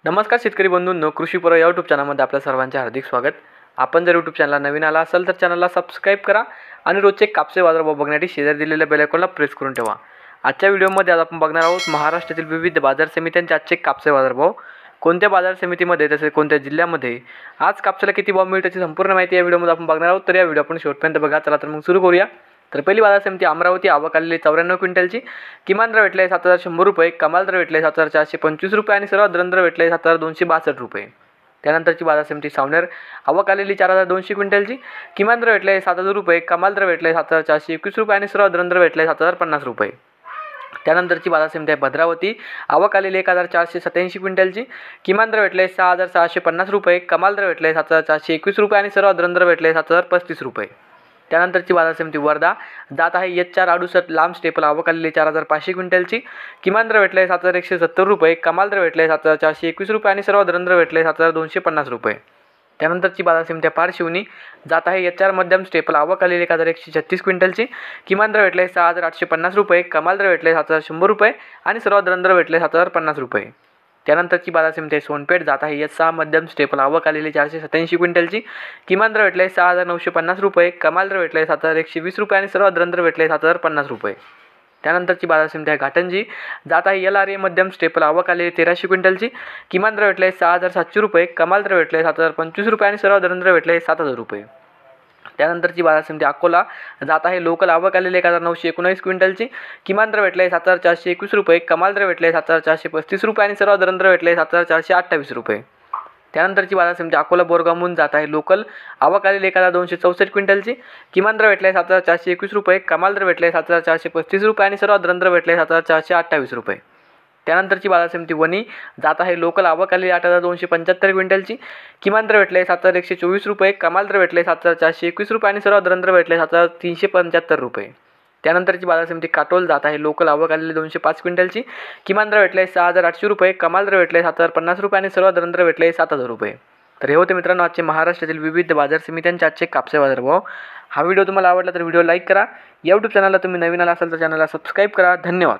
नमस्कार शेतकरी बंधूंनो, कृषीपूर्व या यूट्यूब चॅनलमध्ये आपल्या सर्वांचे हार्दिक स्वागत। आपण जर यूट्यूब चॅनलला नवीन आला असाल तर चॅनलला सबस्क्राईब करा आणि रोजचे कापसे बाजारभाव बघण्यासाठी शेजारी दिलेल्या बेल आयकॉनला प्रेस करून ठेवा। आजच्या व्हिडिओमध्ये आज आपण बघणार आहोत महाराष्ट्रातील विविध बाजार समित्यांचे आजचे कापसे बाजारभाव, कोणत्या बाजार समितीमध्ये तसेच कोणत्या जिल्ह्यामध्ये आज कापसाला किती भाव मिळतो याची संपूर्ण माहिती या व्हिडिओमध्ये आपण बघणार आहोत। तर या व्हिडिओ आपण शेवटपर्यंत बघा। चला तर मग सुरू करूया। तर पहिली बाजार समिती अमरावती, आवक आलेली 94 क्विंटलची, किमान दर भेटले 7100 रुपये, कमाल दर भेटले 7425 रुपये आणि सर्वात दर भेटले 7262 रुपये। त्यानंतरची बाजार समिती सावनेर, आवक आलेली 4200 क्विंटलची, किमान दर भेटले 7000 रुपये, कमाल दर भेटले 7421 रुपये आणि सर्वात दर भेटले 7050 रुपये। त्यानंतरची बाजार समिती आहे भद्रावती, आवक आलेली 1487 क्विंटलची, किमान दर भेटले 6650 रुपये, कमाल दर भेटले 7421 रुपये आणि सर्वात दर भेटले 7035 रुपये। त्यानंतरची बाजार समिती वर्धा, जात आहे H468 लांब स्टेपल, आवक आलेली 4500 क्विंटलची, किमान दर भेटले 7170 रुपये, कमाल दर भेटले 7421 रुपये आणि सर्वात दर भेटले 7250 रुपये। त्यानंतरची बाजार समिती पारशिवनी, जात आहे H4 मध्यम स्टेपल, आवक आलेली 1136 क्विंटलची, किमान दर भेटले 6850 रुपये, कमाल दर भेटले 7100 रुपये आणि सर्वात दर भेटले 7050 रुपये। त्यानंतरची बाजार समिती सोनपेठ, जात आहे H6 मध्यम स्टेपल, आवक आलेली 487 क्विंटलची, किमान दर भेटले 6950 रुपये, कमाल दर भेटले 7120 रुपये आणि सर्वात दर भेटले 7050 रुपये। त्यानंतरची बाजार समिती आहे घाटंजी, जात आहे LRA मध्यम स्टेपल, आवक आलेली 1300 क्विंटलची, किमान दर भेटले 6700 रुपये, कमाल दर भेटले 7025 रुपये आणि सर्वात दर भेटले 7000 रुपये। त्यानंतरची बाजार समिती अकोला, जात आहे लोकल, आवक आलेली 1919 क्विंटलची, किमान दर भेटले 7421 रुपये, कमाल दर भेटले 7435 रुपये आणि सर्वात दर भेटले 7428 रुपये। त्यानंतरची बाजार समिती अकोला बोरगावहून, जात आहे लोकल, आवक आलेली 1264 क्विंटलची, किमान दर भेटले 7421 रुपये, कमाल दर भेटले 7435 रुपये आणि सर्वात दर भेटले 7428 रुपये। त्यानंतरची बाजार समिती वणी, जात आहे लोकल, आवक आलेली 8275 क्विंटलची, किमान दर भेटले 7124 रुपये, कमाल दर भेटले 7421 रुपये आणि सर्वात दर भेटले 7375 रुपये। त्यानंतरची बाजार समिती काटोल, जात आहे लोकल, आवक आलेली 205 क्विंटलची, किमान दर भेटले 6800 रुपये, कमाल दर भेटले 7050 रुपये आणि सर्वात दर भेटले 7000 रुपये। तर हे होते मित्रांनो आजचे महाराष्ट्रातील विविध बाजार समित्यांचे आजचे कापसे बाजारभाव। हा व्हिडिओ तुम्हाला आवडला तर व्हिडिओ लाईक करा। यूट्यूब चॅनलला तुम्ही नवीन आला असाल तर चॅनलला सबस्क्राईब करा। धन्यवाद।